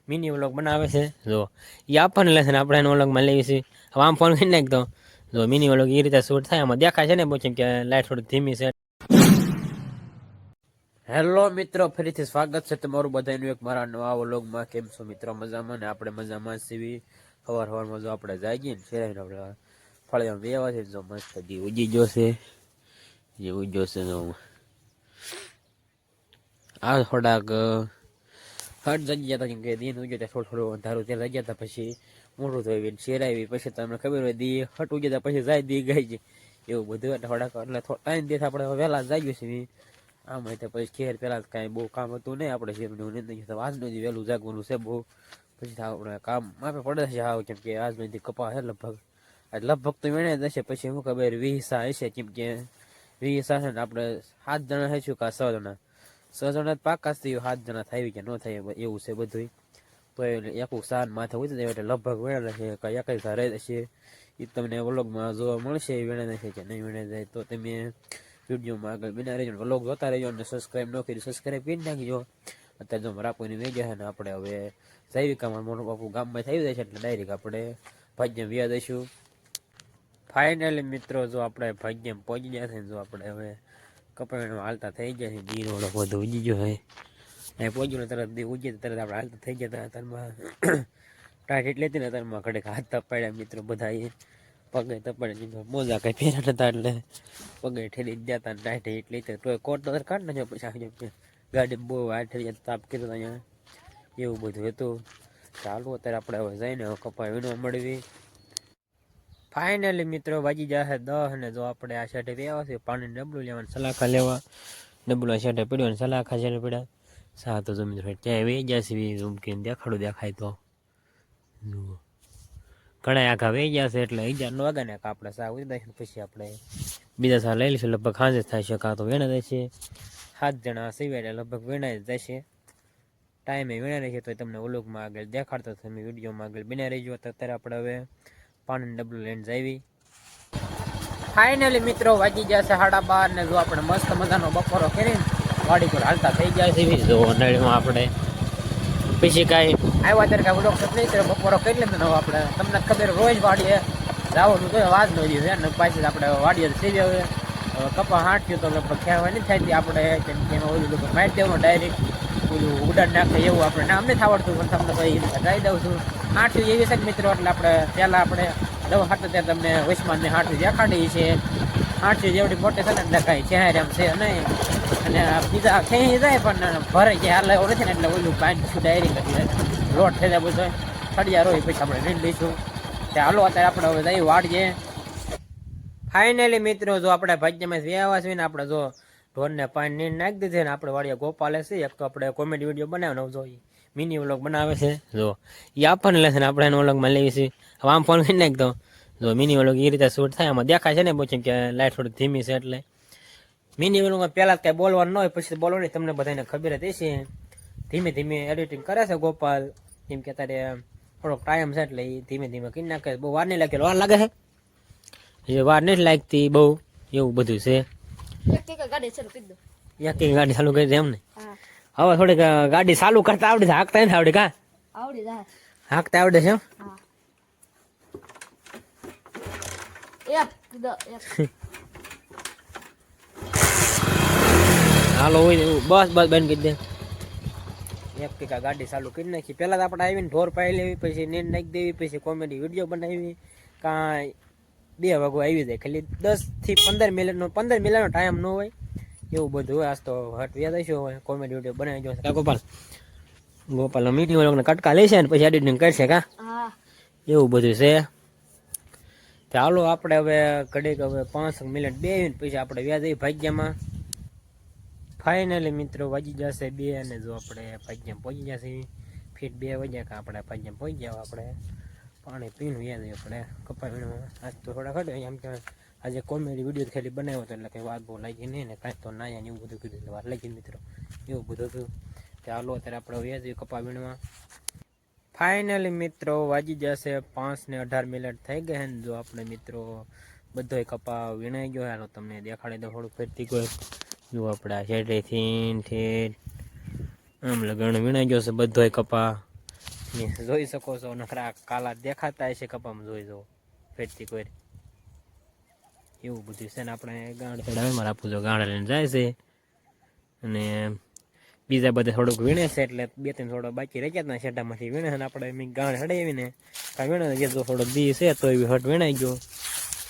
Mini vlog બનાવે છે જો એ આપણને લેશે ને આપણે એનો વ્લોગમાં લેવી છે. હવે આમ ફોન કરી નાખ તો જો મિની વ્લોગ એ રીતે શૂટ થાય. એમાં દેખાય છે ને પૂછ્યું કે લાઈટ થોડી ધીમી છે. હેલો મિત્રો, ફરીથી સ્વાગત છે તમારું બધાનું એક મારા નવા વ્લોગમાં. કેમ છો મિત્રો? મજામાં ને? આપણે મજામાં સીવી. સવારમાં જો આપણે જાગીએ ને શેરાઈને આપણે ફળિયામાં બેવા છે. જો મસ્ત જી ઉજી જોશે, જે ઉજ્યો છે આ થોડાક હટ જગ્યા હતા. કેમ કે દિન ઉગ્યો ત્યાં થોડું અંધારું ત્યાં જગ્યા હતા. પછી મોટું થયું શેરાવી પછી તમને ખબર હોય દી હટ ઉગ્યા પછી જાય દી ગાઈ જાય એવું બધું. એટલે થોડાક એટલે ટાઈમ દેતા આપણે વહેલા જાગ્યું છે. આમ તો પછી ખેર પેલા કાંઈ બહુ કામ હતું નહીં આપણે શેરનું નહીં. આજનું જ વહેલું જાગવાનું છે બહુ. પછી આપણે કામ માપે પડે છે આવ. કેમ કે આજનો કપા છે લગભગ તો વેણે જશે. પછી શું ખબર વીસા હશે. કેમ કે વીસા છે ને આપણે 7 જણા હશું કા 6 જણા. 6 જણા પાકા થયું, 7 જણા થાય કે ન થાય એવું છે બધું. તો એક સાન માથે ઉતરી જાય એટલે લગભગ વેણે છે કાંઈ એક રહે જશે. એ તમને વ્લોગમાં જોવા મળશે વેણે છે કે નહીં વેણે જાય. તો તમે વિડીયોમાં આગળ બના રહેજો, વ્લોગ જોતા રહેજો અને સબસ્ક્રાઈબ ન કરી સબસ્ક્રાઈબ કરી નાખજો. અત્યારે જો રાપોની વેજ છે ને આપણે હવે જૈવિકામાં મોટું બાપુ ગામમાં થઈ જાય છે એટલે ડાયરેક્ટ આપણે ભાગ્યમ વ્યા દઈશું. ફાઇનલી મિત્રો જો આપણે ભાગ્યમ પહોંચી ગયા છે. જો આપણે હવે કપડાં હાલતા થઈ ગયા છે. જીરો બધું ઉજી ગયો હોય એ પહોંચ્યું ને તરત ઉજી તરત આપણે હાલતા થઈ ગયા હતા. અત્યારમાં ટાઈટ એટલે હતી ને અત્યારમાં ઘડીક હાથ તપાડ્યા મિત્રો બધા એ પગે તપાડે મોજા કઈ પહેર્યા નતા એટલે પગે ઠેલી ગયા હતા. ટાઈટ એટલી તો કોટ તો કાઢ નાખ્યો. પછી ગાડી બહુ હાથ ઠેલી તાપ કીધું અહીંયા એવું બધું હતું. ચાલો અત્યારે આપણે હવે જઈને કપા વીણવા મળવી. ફાઇનલી મિત્રો વાગી જશે 10 અને જો આપણે આ શેઠે આવ્યા છે પાણી ડબલું લેવાનું સલાખા લેવા. ડબલું શેઠે પડ્યો ને સલાખા શેઠે પડ્યા સાતો જો મિત્રો ત્યાં વે જશે. ઝૂમ કરીને દેખાડું દેખાય તો જુઓ ઘણા આખા વે ગયા છે. એટલે 11 વાગ્યા ને આપણે સા ઉડી દઈશું. પછી આપણે બીજા સા લઈ લઈશું. લગભગ સાંજે થાય છે કાં તો વેણા જશે. 7 જણા સિવાય એટલે લગભગ વેણાઈ જશે. ટાઈમે વેણા રહેશે તો તમને વ્લોગમાં આગળ દેખાડતો તમે વિડીયોમાં આગળ બના રહીજો. અત્યારે આપણે હવે પાણી ડબલું લઈને જાવી. ફાઇનલી મિત્રો વાગી જશે 12:30 ને જો આપણે મસ્ત મજાનો બપોરો કરીને વાડી પર હાલતા થઈ જાય છે. જો નળીમાં આપણે પછી કાંઈ આવ્યા ત્યારે કાંઈ વ્લોગ નહીં કરે બપોરો કરી લે. હવે આપણે તમને ખબર રોજ વાડીએ જવાનું તો વાત ન જોઈએ અને પાછી આપણે વાડીએ સીવી હવે કપા હાંટ્યું તો લગભગ ખેવા નહીં થાય. આપણે એમાં ઓલું લોકો મારી દેવાનું ડાયરેક્ટ ઓલું ઉડાડ નાખે એવું આપણે નામ નથી આવડતું પણ તમને ભાઈ ટ્રાઈ દઉં છું. હાંટ્યું એવી છે મિત્રો એટલે આપણે પહેલાં આપણે દવા હાટું ત્યાં તમને વૈશ્માનને હાંટ્યું દેખાડી છે. હાંટ્યું જેવડી મોટી છે ને એટલે કાંઈ ચહેર એમ છે નહીં. અને બીજા ખેંચી જાય પણ ભરે કે હાલ એવું નથી ને એટલે ઓલું પાણી છું ડાયરેક્ટ લોટ થઈ જાય બધો ફળિયા રોય પછી આપણે લઈ લઈશું. ત્યાં હાલો અત્યારે આપણે હવે જઈ વાડીએ. ફાઇનલી મિત્રો જો આપણે ભાગ્યમાં વ્યાવા છે ને આપણે જો ઢોરને પાણી નીર નાખી દીધી ને આપણે વાડીએ ગોપાલે છે. એક તો આપણે કોમેડી વિડીયો બનાવવાનો જો મિની વ્લોગ બનાવે છે. જો એ આપણને લેશે ને આપણે એનો વ્લોગમાં લેવી છે. હવે આમ ફોન કરી નાખ તો જો મિની વ્લોગ એ રીતે શૂટ થાય. એમાં દેખાય છે ને પૂછ્યું કે લાઈટ થોડી ધીમી છે એટલે મિની વ્લોગમાં પહેલાં કંઈ બોલવાનું ન હોય પછી બોલવાની તમને બધાને ખબર જ હશે. ધીમે ધીમે એડિટિંગ કરે છે ગોપાલ. કેમ કે અત્યારે થોડોક ટાઈમ છે એટલે એ ધીમે ધીમે કરી નાખે. બહુ વાર નહીં લાગે. વાર લાગે છે એ વાર નથી લાગતી બહુ એવું બધું છે. એક ગાડી ચાલુ કરી દે એમ ને. હવે થોડીક ગાડી ચાલુ કરતા આવડે છે. હાંકતા નથી આવડે કા હાંકતા આવડે છે. હાલો હોય બસ બસ બંધ કરી દે. એક ટીકા ગાડી ચાલુ કરી નાખી. પહેલાં તો આપણે આવીને ઢોર પાઈ લેવી પછી નીંદ નાખી દેવી પછી કોમેડી વિડીયો બનાવી. કાંઈ 2 વાગો આવી જાય. ખાલી 10 થી 15 મિનિટનો ટાઈમ ન હોય એવું બધું હોય. આજ તો હટ વ્યાદ હશો હોય કોમેડી વિડીયો બનાવી જશે કા ગોપાલ મીટિંગ લોકોને કટકા લેશે ને પછી એડિટિંગ કરશે કા એવું બધું છે. ચાલો આપણે હવે ઘડીક હવે 5 મિનિટ બેસીને પછી આપણે વ્યાજ આવી ભાગ્યમાં. ફાઇનલી મિત્રો વાગી જશે 2 અને જો આપણે ભાગ્યમાં પહોંચી જશે ફીટ 2 વાગ્યા કા આપણે ભાગ્યમાં પહોંચી જાવ. આપણે પાણી પીનું યાદ આપણે કપા વીણવા આજ તો થોડા ખડે એમ કે આજે કોમેડી વિડીયો ખાલી બનાવ્યો હતો એટલે કંઈ વાત બહુ લાગી નહીં ને કાંઈ તો નાયા ને એવું બધું કીધું એટલે વાર લાગી મિત્રો એવું બધું હતું. ચાલો અત્યારે આપણે વ્યાજ કપા વીણવા. ફાઇનલી મિત્રો વાગી જશે 5:18 થઈ ગયા ને જો આપણે મિત્રો બધો કપા વીણાઈ ગયો. હાલો તમને દેખાડી દો થોડું ફેરથી કોઈ જો આપણે આ શેઠેથી ઠેઠ આમ લગણ વીણાઈ ગયો છે બધો કપા. જોઈ શકો છો નખરા કાલા દેખાતા હશે કપામાં જોઈ જવો ફેરતી કોઈ એવું બધું છે ને આપણે ગાંડ ચડાવે આપું જો ગાંડા લઈને જાય છે અને બીજા બધા થોડુંક વીણે છે એટલે 2-3 થોડો બાકી રહી ગયા શેઢામાંથી વીણે અને આપણે એમ ગાંડ ચડાવીને કાંઈ વીણે જે થોડોક દી છે તો એવી હટ વીણાઈ ગયો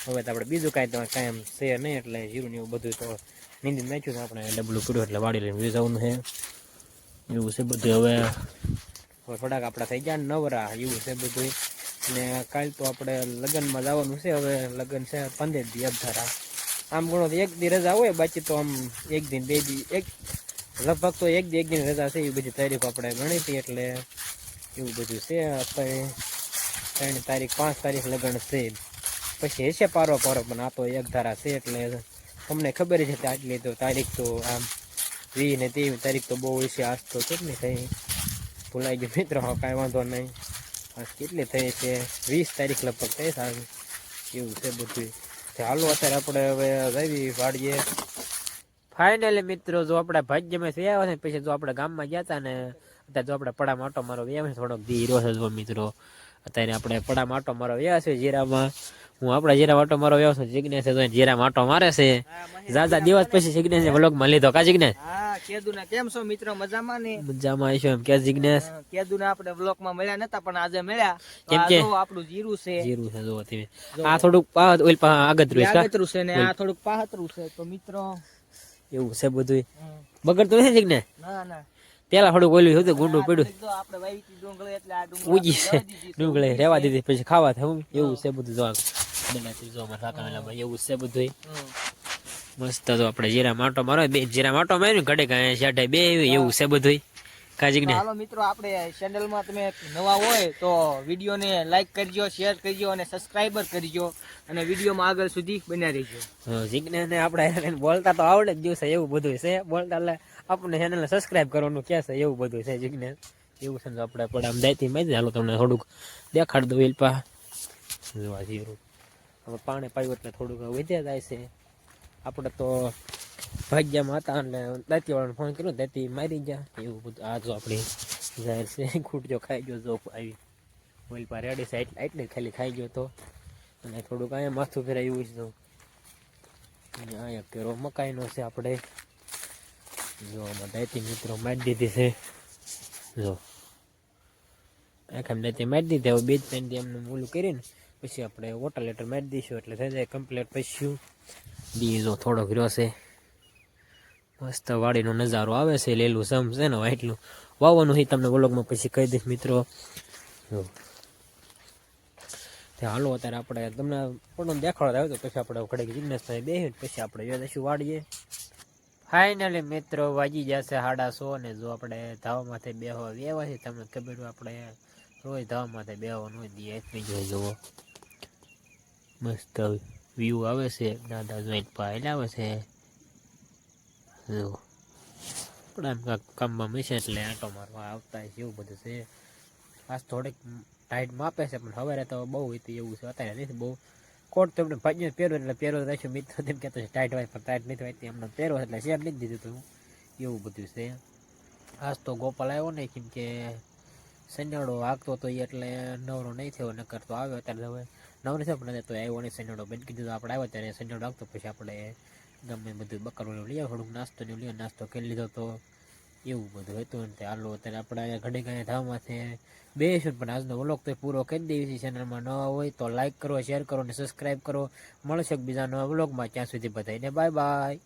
હવે તો આપણે બીજું કાંઈ તો કાંઈ એમ છે નહીં એટલે જીરું ને એવું બધું તો નીંદી નાખ્યું આપણે ડબલું પડ્યું એટલે વાડી લઈને જવાનું છે એવું છે બધું હવે થોડાક આપણા થઈ ગયા નવરા એવું છે બધું ને કાલ તો આપણે લગ્નમાં જવાનું છે હવે લગ્ન છે 15 દી અધારા આમ ગણો તો 1 દી રજા હોય બાકી તો આમ 1 દિન 2 દી લગભગ તો 1 દિન રજા છે એવી બધી તારીખ આપણે ગણી હતી એટલે એવું બધું છે અત્યારે 3 તારીખ 5 તારીખ લગ્ન છે પછી હશે પારો પણ આ તો 1 ધારા છે એટલે તમને ખબર છે કે આટલી તો તારીખ તો આમ 20 ને 23 તારીખ તો બહુ હશે આજ તો કેટલી થઈ ભૂલાઈ ગયું મિત્રો કાંઈ વાંધો નહીં આજ કેટલી થઈ છે 20 તારીખ લગભગ થઈ સારું એવું છે બધું હાલો અત્યારે આપણે હવે જઈએ વાડીએ ફાઇનલી મિત્રો જો આપણે ભાગ્યમાં થઈ આવ્યા છે પછી જો આપણે ગામમાં ગયા હતા ને અત્યારે જો આપણે પડામાં આટો મારો વ્યા છે થોડોક ધીરો છે જો મિત્રો અત્યારે આપણે પડામાં આટો મારો વ્યા છે જીરામાં હું આપણા જીરા આટો મારો વ્યાવ છું જિગ્નેશ જીરા આટો મારે છે જાજા દિવસ પછી જિગ્નેશ વ્લોગમાં લીધો કા જિગ્નેશ કેદુના કેમ છો મિત્રો મજામાં ને મજામાં આવીશું એમ કે જિગ્નેશ કેદુના આપણે વ્લોગમાં મળ્યા નતા પણ આજે મળ્યા કેમ કે આપણું જીરું છે જો તમે આ થોડુંક પાહત ઓલ પા આગતરું છે ને આ થોડુંક પાહતરું છે તો મિત્રો એવું છે બધું બગડતું નથી જિગ્નેશ ના ના પેલા થોડુંક ઓલું હતું ગુંડું પડ્યું આપણે વાવીતી ડુંગળી એટલે આ ઉજી છે ડુંગળી રેવા દીધી પછી ખાવા થયું એવું છે બધું જો બનાતી જો અમારા કાકાના એવું છે બધું મસ્ત તો આપણે જીરા માટો મારો બે જીરા માટો માર્યું ઘડે કાંઈ શેઠે બે એવું છે બધું કાજીક ને હાલો મિત્રો આપણે ચેનલમાં તમે નવા હોય તો વિડીયોને લાઈક કરજો શેર કરજો અને સબસ્ક્રાઇબર કરજો અને વિડીયોમાં આગળ સુધી બન્યા રહેજો જીગ્ને ને આપણે બોલતા તો આવડે જ દિવસે એવું બધું છે બોલતા એટલે આપણને ચેનલને સબસ્ક્રાઇબ કરવાનું કે છે એવું બધું છે જીગ્ને એવું છે આપણે પડામ દાયથી માં હાલો તમને થોડુંક દેખાડ દઉં એલપા જોવા જીરું હવે પાણી પાયું એટલે થોડુંક વધ્યા જાય છે આપણે તો ભાગ્યમાં હતા એટલે દાંતી વાળાને ફોન કર્યો દાંતી મારી ગયા એવું બધું આ જો આપણી જાહેર છે ખૂટજો ખાઈ ગયો જો આવી ઓઇલ પર રેડી છે એટલે ખાલી ખાઈ ગયો તો અને થોડુંક અહીંયા માથું ફેરાયું છે તો અહીંયા કેરો મકાઈનો છે આપણે જો આમાં દાંતી મિત્રો મારી દીધી છે જો આખા દાંતી મારી દીધી હવે 2-3 દી એમને ઓલું કરીને પછી આપણે વોટર લેટર મારી દઈશું એટલે થઈ જાય કમ્પ્લીટ પછી બીજો થોડોક રહ્યો છે મસ્ત વાડીનો નજારો આવે છે લીલું સમ છે ને એટલું વાવવાનું છે તમને વ્લોગમાં પછી કહી દઈશ મિત્રો હાલો અત્યારે આપણે તમને પણ દેખાડો આવ્યો તો પછી આપણે ઘડીક જિગ્નેશ બેસી પછી આપણે જઈશું વાડીએ ફાઇનલી મિત્રો વાગી જશે 150 ને જો આપણે ધાવામાંથી બેહવા વ્યવા છે તમને ખબર હોય આપણે રોજ ધાવામાંથી બેહવાનું હોય દી એટલી જોઈ જુઓ મસ્ત વ્યૂ આવે છે દાદા જોઈન્ટ પાયલ આવે છે જો પણ આમ કામમાં મિશે એટલે આંટો મારવા આવતા છે એવું બધું છે આજ થોડીક ટાઈટ માપે છે પણ હવે તો બહુ હતી એવું છે અત્યારે નથી બહુ કોટ તો આપણે ભાગ્ય પહેરો એટલે પહેરો રહેશે મિત્રો તેમ કહેતો છે ટાઈટ હોય પણ ટાઈટ નથી હોય એમને પહેરો એટલે શેર નથી દીધું હતું એવું બધું છે આજ તો ગોપાલ આવ્યો નહીં કેમ કે સન્યાડો આગતો હતો એટલે નવરો નહીં થયો નકર તો આવ્યો અત્યારે હવે નવરો થયો પણ તો આવ્યો નહીં સન્યાડો બંધ કીધું આપણે આવ્યો ત્યારે સન્યાડો આગતો પછી આપણે ગમે બધું બકરવાનું લઈ થોડુંક નાસ્તો ને લઈએ નાસ્તો કરી લીધો તો એવું બધું હતું ને હાલો અત્યારે આપણે અહીંયા ઘડી કાંઈ ધામમાંથી બેસીશું પણ આજનો વ્લોગ તો પૂરો કરી દેવી છે ચેનલમાં નવા હોય તો લાઈક કરો શેર કરો અને સબસ્ક્રાઈબ કરો મળશે બીજા નવા વ્લોગમાં ત્યાં સુધી બધાને બાય બાય